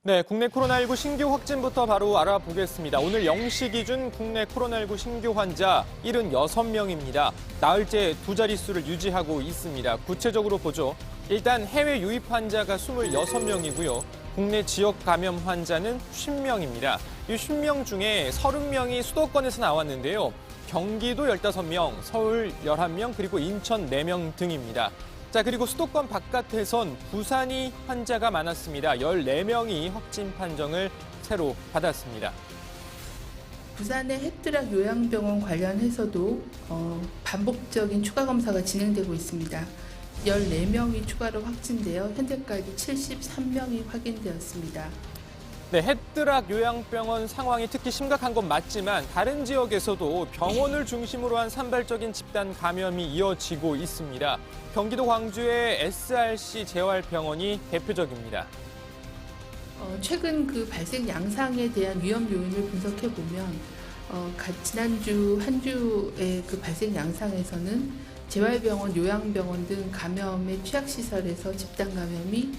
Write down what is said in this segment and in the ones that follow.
네, 국내 코로나19 신규 확진부터 바로 알아보겠습니다. 오늘 0시 기준 국내 코로나19 신규 환자 76명입니다. 나흘째 두 자릿수를 유지하고 있습니다. 구체적으로 보죠. 일단 해외 유입 환자가 26명이고요. 국내 지역 감염 환자는 50명입니다. 이 50명 중에 30명이 수도권에서 나왔는데요. 경기도 15명, 서울 11명, 그리고 인천 4명 등입니다. 자, 그리고 수도권 바깥에선 부산이 환자가 많았습니다. 14명이 확진 판정을 새로 받았습니다. 부산의 햇드락 요양병원 관련해서도 반복적인 추가 검사가 진행되고 있습니다. 14명이 추가로 확진되어 현재까지 73명이 확인되었습니다. 네, 햇드락 요양병원 상황이 특히 심각한 건 맞지만 다른 지역에서도 병원을 중심으로 한 산발적인 집단 감염이 이어지고 있습니다. 경기도 광주의 SRC 재활병원이 대표적입니다. 최근 그 발생 양상에 대한 위험 요인을 분석해 보면 지난주 한 주의 그 발생 양상에서는 재활병원, 요양병원 등 감염의 취약시설에서 집단 감염이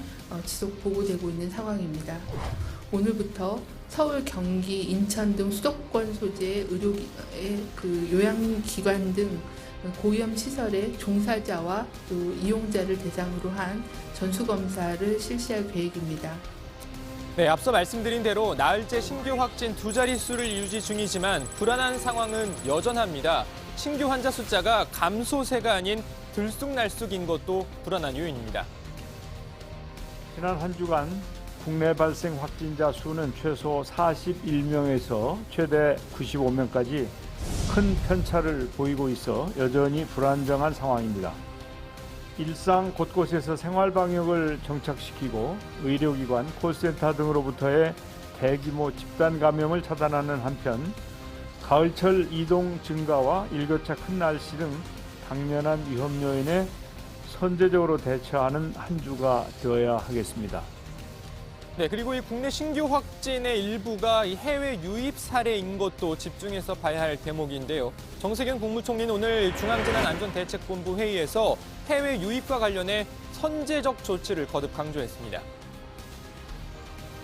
지속 보고되고 있는 상황입니다. 오늘부터 서울, 경기, 인천 등 수도권 소재의 그 요양기관 등 고위험 시설의 종사자와 또 이용자를 대상으로 한 전수검사를 실시할 계획입니다. 네, 앞서 말씀드린 대로 나흘째 신규 확진 두 자릿수를 유지 중이지만 불안한 상황은 여전합니다. 신규 환자 숫자가 감소세가 아닌 들쑥날쑥인 것도 불안한 요인입니다. 지난 한 주간 국내 발생 확진자 수는 최소 41명에서 최대 95명까지 큰 편차를 보이고 있어 여전히 불안정한 상황입니다. 일상 곳곳에서 생활 방역을 정착시키고 의료기관, 콜센터 등으로부터의 대규모 집단 감염을 차단하는 한편 가을철 이동 증가와 일교차 큰 날씨 등 당면한 위험 요인에 선제적으로 대처하는 한 주가 되어야 하겠습니다. 네, 그리고 이 국내 신규 확진의 일부가 이 해외 유입 사례인 것도 집중해서 봐야 할 대목인데요. 정세균 국무총리는 오늘 중앙재난안전대책본부 회의에서 해외 유입과 관련해 선제적 조치를 거듭 강조했습니다.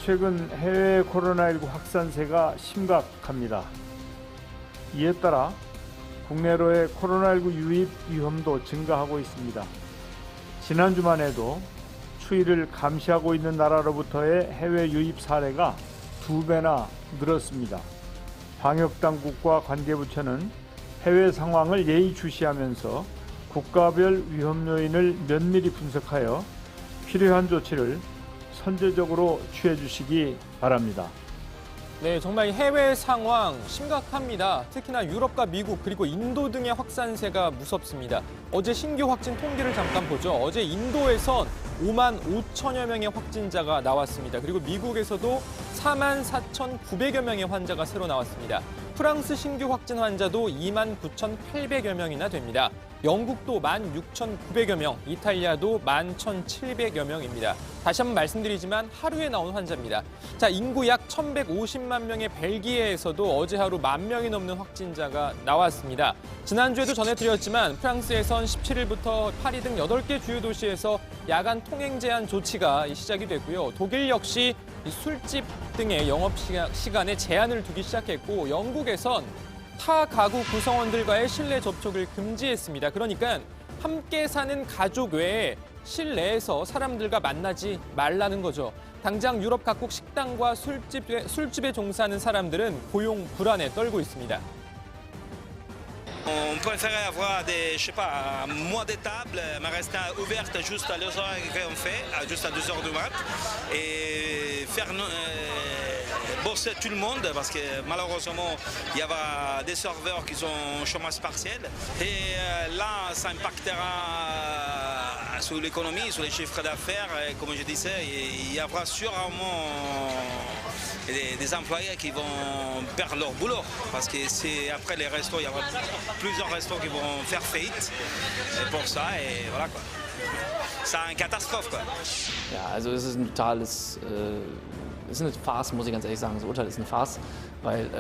최근 해외 코로나19 확산세가 심각합니다. 이에 따라 국내로의 코로나19 유입 위험도 증가하고 있습니다. 지난주만 해도 추이를 감시하고 있는 나라로부터의 해외 유입 사례가 2배나 늘었습니다. 방역당국과 관계부처는 해외 상황을 예의주시하면서 국가별 위험 요인을 면밀히 분석하여 필요한 조치를 선제적으로 취해 주시기 바랍니다. 네, 정말 해외 상황 심각합니다. 특히나 유럽과 미국 그리고 인도 등의 확산세가 무섭습니다. 어제 신규 확진 통계를 잠깐 보죠. 어제 인도에선 5만 5천여 명의 확진자가 나왔습니다. 그리고 미국에서도 4만 4,900여 명의 환자가 새로 나왔습니다. 프랑스 신규 확진 환자도 2만 9,800여 명이나 됩니다. 영국도 16,900여 명, 이탈리아도 11,700여 명입니다. 다시 한번 말씀드리지만 하루에 나온 환자입니다. 자, 인구 약 1,150만 명의 벨기에에서도 어제 하루 10,000명이 넘는 확진자가 나왔습니다. 지난주에도 전해드렸지만 프랑스에선 17일부터 파리 등 8개 주요 도시에서 야간 통행 제한 조치가 시작이 됐고요. 독일 역시 술집 등의 영업 시간에 제한을 두기 시작했고 영국에선 타 가구 구성원들과의 실내 접촉을 금지했습니다. 그러니까 함께 사는 가족 외에 실내에서 사람들과 만나지 말라는 거죠. 당장 유럽 각국 식당과 술집에 종사하는 사람들은 고용 불안에 떨고 있습니다. On préférait avoir des, je sais pas, moins de tables, mais rester ouverte juste à l'heure qu'on fait, juste à 2 heures du mat, et faire bosser tout le monde, parce que malheureusement, il y avait des serveurs qui sont au chômage partiel, et là, ça impactera sur l'économie, sur les chiffres d'affaires, et comme je disais, il y aura sûrement des employés qui vont perdre leur boulot, parce que c'est après les restos, il y aura plusieurs restos qui vont faire faillite pour ça, et voilà quoi. C'est une catastrophe quoi. Ja, also es ist ein totales, es ist eine Farce, muss ich ganz ehrlich sagen. Das Urteil ist eine Farce, weil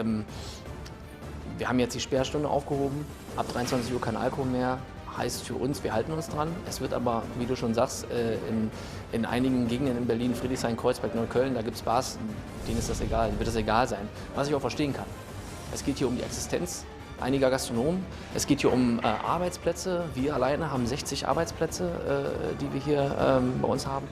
wir haben jetzt die Sperrstunde aufgehoben, ab 23 Uhr kein Alkohol mehr, heißt für uns, wir halten uns dran. Es wird aber, wie du schon sagst, in einigen Gegenden in Berlin, Friedrichshain, Kreuzberg, Neukölln, da gibt es Bars, denen ist das egal, denen wird das egal sein. Was ich auch verstehen kann. Es geht hier um die Existenz einiger Gastronomen. Es geht hier um Arbeitsplätze. Wir alleine haben 60 Arbeitsplätze, die wir hier bei uns haben.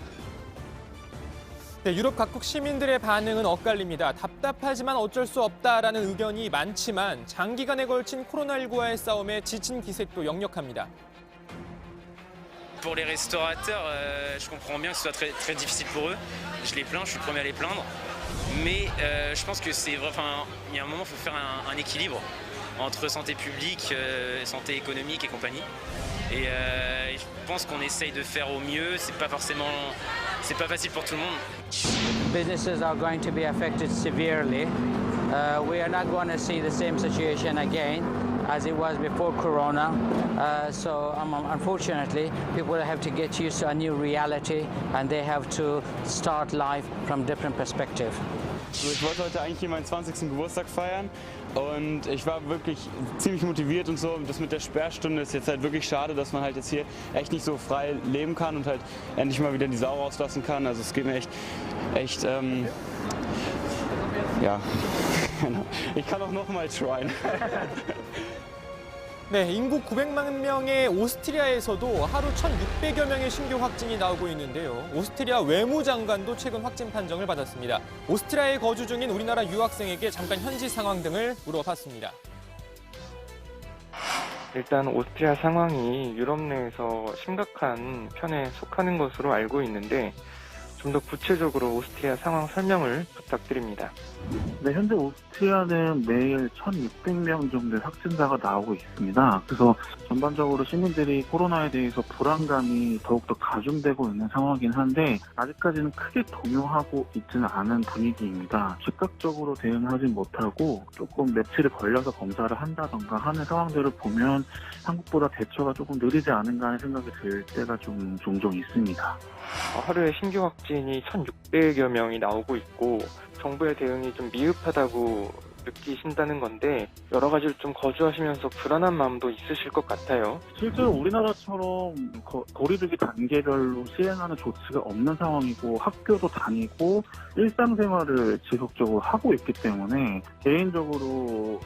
네, 유럽 각국 시민들의 반응은 엇갈립니다. 답답하지만 어쩔 수 없다라는 의견이 많지만 장기간에 걸친 코로나19와의 싸움에 지친 기색도 역력합니다. Pour les restaurateurs, je comprends bien que ce soit très, très difficile pour eux. Je les plains, je suis le premier à les plaindre. Mais je pense que c'est vrai, enfin, il y a un moment, il faut faire un équilibre entre santé publique, santé économique et compagnie. Et je pense qu'on essaye de faire au mieux. C'est pas facile pour tout le monde. Businesses are going to be affected severely. We are not going to see the same situation again as it was before Corona. So unfortunately, people have to get used to a new reality and they have to start life from different perspective. Ich wollte heute eigentlich hier meinen 20. Geburtstag feiern und ich war wirklich ziemlich motiviert und so. Das mit der Sperrstunde ist jetzt halt wirklich schade, dass man halt jetzt hier echt nicht so frei leben kann und halt endlich mal wieder die Sau rauslassen kann. Also es geht mir echt ja, ich kann auch noch mal tryen. 네, 인구 900만 명의 오스트리아에서도 하루 1,600여 명의 신규 확진이 나오고 있는데요. 오스트리아 외무장관도 최근 확진 판정을 받았습니다. 오스트리아에 거주 중인 우리나라 유학생에게 잠깐 현지 상황 등을 물어봤습니다. 일단 오스트리아 상황이 유럽 내에서 심각한 편에 속하는 것으로 알고 있는데 좀 더 구체적으로 오스트리아 상황 설명을 부탁드립니다. 네, 현재 오스트리아는 매일 1,600명 정도의 확진자가 나오고 있습니다. 그래서 전반적으로 시민들이 코로나에 대해서 불안감이 더욱더 가중되고 있는 상황이긴 한데 아직까지는 크게 동요하고 있지는 않은 분위기입니다. 즉각적으로 대응하지 못하고 조금 며칠을 걸려서 검사를 한다던가 하는 상황들을 보면 한국보다 대처가 조금 느리지 않은가 하는 생각이 들 때가 좀 종종 있습니다. 하루에 신규 확진이 1,600여 명이 나오고 있고 정부의 대응이 좀 미흡하다고 느끼신다는 건데 여러 가지를 좀 거주하시면서 불안한 마음도 있으실 것 같아요. 실제로 우리나라처럼 거리두기 단계별로 시행하는 조치가 없는 상황이고 학교도 다니고 일상생활을 지속적으로 하고 있기 때문에 개인적으로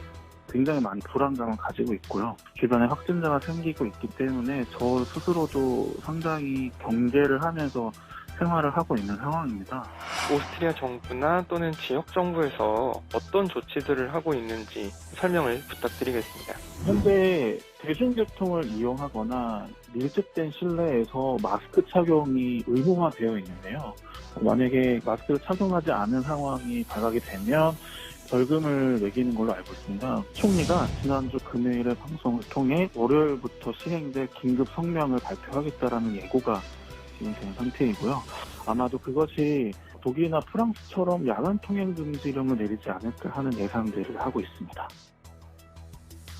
굉장히 많이 불안감을 가지고 있고요. 주변에 확진자가 생기고 있기 때문에 저 스스로도 상당히 경계를 하면서 생활을 하고 있는 상황입니다. 오스트리아 정부나 또는 지역 정부에서 어떤 조치들을 하고 있는지 설명을 부탁드리겠습니다. 현재 대중교통을 이용하거나 밀집된 실내에서 마스크 착용이 의무화되어 있는데요. 만약에 마스크를 착용하지 않은 상황이 발각이 되면 벌금을 매기는 걸로 알고 있습니다. 총리가 지난주 금요일에 방송을 통해 월요일부터 시행될 긴급 성명을 발표하겠다라는 예고가 지금 된 상태이고요. 아마도 그것이 독일이나 프랑스처럼 야간 통행 금지령을 내리지 않을까 하는 예상들을 하고 있습니다.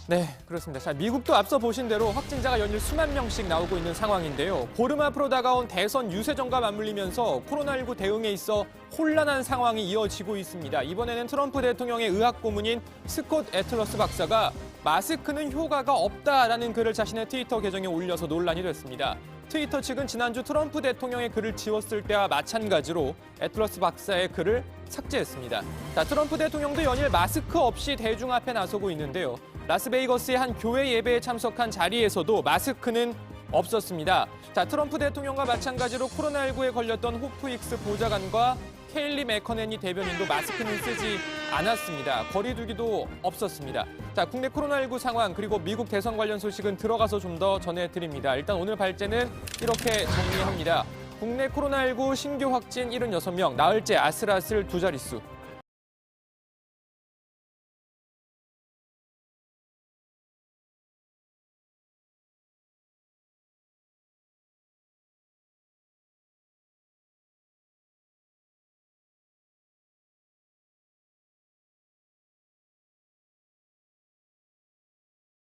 네, 그렇습니다. 자, 미국도 앞서 보신 대로 확진자가 연일 수만 명씩 나오고 있는 상황인데요. 보름 앞으로 다가온 대선 유세전과 맞물리면서 코로나19 대응에 있어 혼란한 상황이 이어지고 있습니다. 이번에는 트럼프 대통령의 의학 고문인 스콧 애틀러스 박사가 마스크는 효과가 없다라는 글을 자신의 트위터 계정에 올려서 논란이 됐습니다. 트위터 측은 지난주 트럼프 대통령의 글을 지웠을 때와 마찬가지로 애틀러스 박사의 글을 삭제했습니다. 자, 트럼프 대통령도 연일 마스크 없이 대중 앞에 나서고 있는데요. 라스베이거스의 한 교회 예배에 참석한 자리에서도 마스크는 없었습니다. 자, 트럼프 대통령과 마찬가지로 코로나19에 걸렸던 호프익스 보좌관과 케일리 맥커네니 대변인도 마스크는 쓰지 않았습니다. 거리 두기도 없었습니다. 자, 국내 코로나19 상황 그리고 미국 대선 관련 소식은 들어가서 좀 더 전해드립니다. 일단 오늘 발제는 이렇게 정리합니다. 국내 코로나19 신규 확진 76명, 나흘째 아슬아슬 두 자릿수.